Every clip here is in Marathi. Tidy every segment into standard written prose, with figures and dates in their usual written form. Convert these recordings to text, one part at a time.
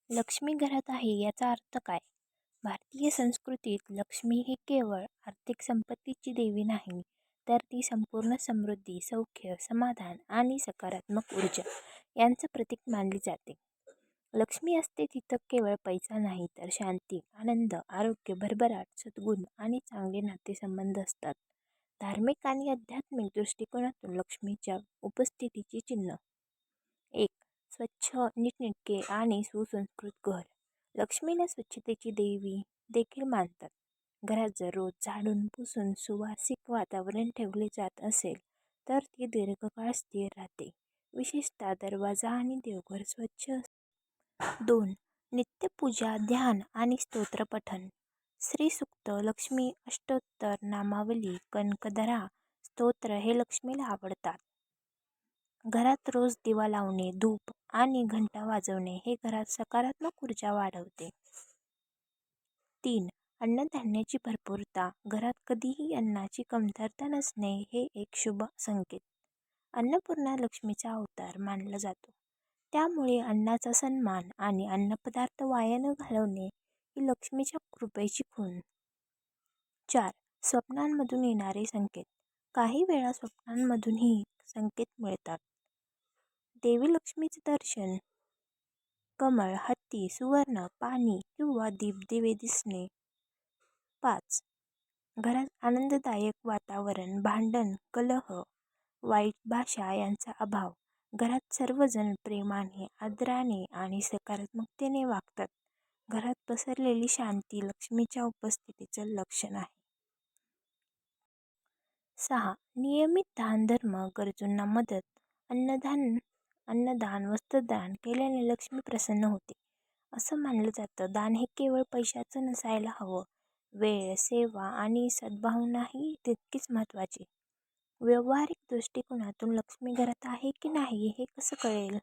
लक्ष्मी घरात आहे याचा अर्थ काय? भारतीय संस्कृतीत लक्ष्मी ही केवळ आर्थिक संपत्तीची देवी नाही, तर ती संपूर्ण समृद्धी, सौख्य, समाधान आणि सकारात्मक ऊर्जा यांचं प्रतीक मानली जाते. लक्ष्मी असते तिथं केवळ पैसा नाही, तर शांती, आनंद, आरोग्य, भरभराट, सद्गुण आणि चांगले नातेसंबंध असतात. धार्मिक आणि आध्यात्मिक दृष्टिकोनातून लक्ष्मीच्या उपस्थितीची चिन्ह. 1. स्वच्छ, नीटनेटके आणि सुसंस्कृत घर. लक्ष्मीला स्वच्छतेची देवी देखील मानतात. घरात जर रोज झाडून पुसून सुवासिक वातावरण ठेवले जात असेल तर ती दीर्घकाळ स्थिर राहते. विशेषतः दरवाजा आणि देवघर स्वच्छ 2. नित्यपूजा, ध्यान आणि स्तोत्रपठण. श्री सूक्त, लक्ष्मी अष्टोत्तर नामावली, कनकधरा स्तोत्र हे लक्ष्मीला आवडतात. घरात रोज दिवा लावणे, धूप आणि घंटा वाजवणे हे घरात सकारात्मक ऊर्जा वाढवते. 3. अन्नधान्याची भरपूरता. घरात कधीही अन्नाची कमतरता नसणे हे एक शुभ संकेत. अन्नपूर्णा लक्ष्मीचा अवतार मानला जातो. त्यामुळे अन्नाचा सन्मान आणि अन्नपदार्थ वाया न घालवणे ही लक्ष्मीच्या कृपेची खूण. 4. स्वप्नांमधून येणारे संकेत. काही वेळा स्वप्नांमधूनही संकेत मिळतात. देवी लक्ष्मीचे दर्शन. कमळ, हत्ती, सुवर्ण, पाणी किंवा दीपदिवे दिसणे. 5. घरात आनंददायक वातावरण, भांडण, कलह, वाईट भाषा यांचा अभाव. घरात सर्वजण प्रेमाने, आदराने आणि सकारात्मकतेने वागतात. घरात पसरलेली शांती लक्ष्मीच्या उपस्थितीचं लक्षण आहे. 6. नियमित दानधर्म, गरजूंना मदत, अन्नदान, वस्त्रदान केल्याने लक्ष्मी प्रसन्न होते. असं मानलं जातं, दान हे केवळ पैशाचं नसायला हवं. वेळ, सेवा आणि सद्भावनाही तितकीच महत्त्वाची. व्यावहारिक दृष्टिकोनातून लक्ष्मी घरात आहे की नाही हे कसं कळेल?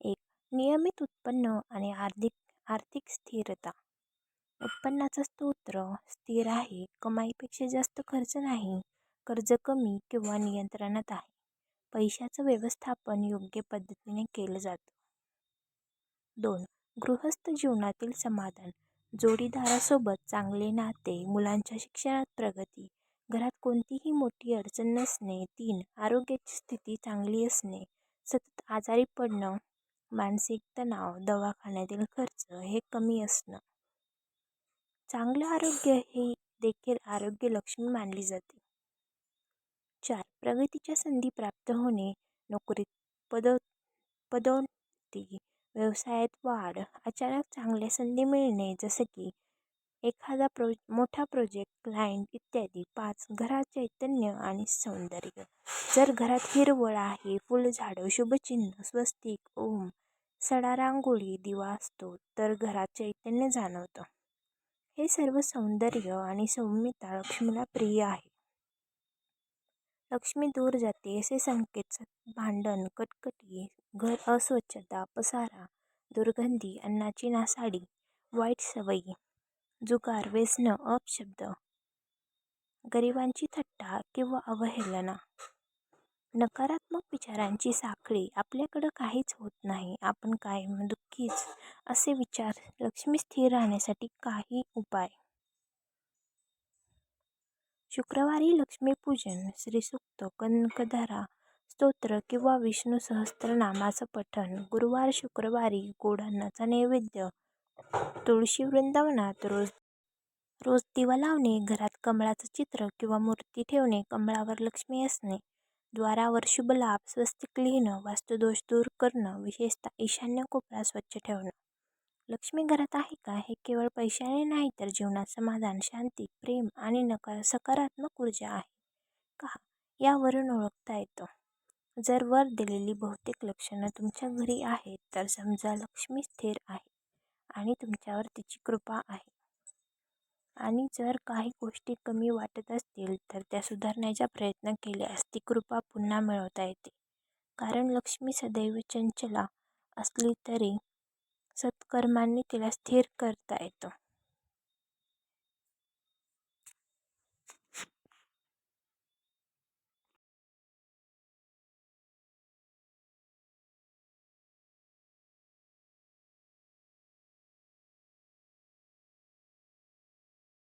1. नियमित उत्पन्न आणि आर्थिक स्थिरता. उत्पन्नाचा स्तोत्र स्थिर आहे, कमाईपेक्षा जास्त खर्च नाही, कर्ज कमी किंवा नियंत्रणात आहे, पैशाचं व्यवस्थापन योग्य पद्धतीने केलं जातं. 2. गृहस्थ जीवनातील समाधान, जोडीदारासोबत चांगले नाते, मुलांच्या शिक्षणात प्रगती, घरात कोणतीही मोठी अडचण नसणे. 3. आरोग्याची स्थिती चांगली असणे, सतत आजारी पडणं, मानसिक तणाव, दवाखान्यातील खर्च हे कमी असणं. चांगलं आरोग्य हे देखील आरोग्य लक्ष्मी मानली जाते. 4. प्रगतीच्या संधी प्राप्त होणे, नोकरीत पदोन्नती, व्यवसायात वाढ, अचानक चांगल्या संधी मिळणे जसं की एखादा मोठा प्रोजेक्ट, क्लायंट इत्यादी. 5. घरात चैतन्य आणि सौंदर्य. जर घरात हिरवळ आहे, फुलझाडं, शुभचिन्ह, स्वस्तिक, ओम, सडा, रांगोळी, दिवा असतो तर घरात चैतन्य जाणवतं. हे सर्व सौंदर्य आणि सौम्यता लक्ष्मीला प्रिय आहे. लक्ष्मी दूर जाते असे संकेत भांडण, कटकटी, घर अस्वच्छता, पसारा, दुर्गंधी, अन्नाची नासाडी, वाईट सवयी, जुगार, व्यसनं, अपशब्द, गरिबांची थट्टा किंवा अवहेलना. नकारात्मक विचारांची साखळी. आपल्याकडं काहीच होत नाही, आपण कायम दुःखीच असे विचार. लक्ष्मी स्थिर राहण्यासाठी काही उपाय. शुक्रवारी लक्ष्मीपूजन, श्रीसूक्त, कनकधरा स्तोत्र किंवा विष्णू सहस्त्रनामाचं पठण. गुरुवार, शुक्रवारी गोड अन्नाचा नैवेद्य. तुळशी वृंदावनात रोज दिवा लावणे. घरात कमळाचं चित्र किंवा मूर्ती ठेवणे. कमळावर लक्ष्मी असणे. द्वारावर शुभ लाभ, स्वस्तिक लिहिणं. वास्तुदोष दूर करणं, विशेषतः ईशान्य कोपरा स्वच्छ ठेवणं. लक्ष्मी घरात आहे का हे केवळ पैशाने नाही, तर जीवनात समाधान, शांती, प्रेम आणि सकारात्मक ऊर्जा आहे का यावरून ओळखता येतं. जर वर दिलेली बहुतेक लक्षणं तुमच्या घरी आहेत तर समजा लक्ष्मी स्थिर आहे आणि तुमच्यावर तिची कृपा आहे. आणि जर काही गोष्टी कमी वाटत असतील तर त्या सुधारण्याचा प्रयत्न केल्यास ती कृपा पुन्हा मिळवता येते. कारण लक्ष्मी सदैव चंचला असली तरी सत्कर्मांनी तिला स्थिर करता येतं.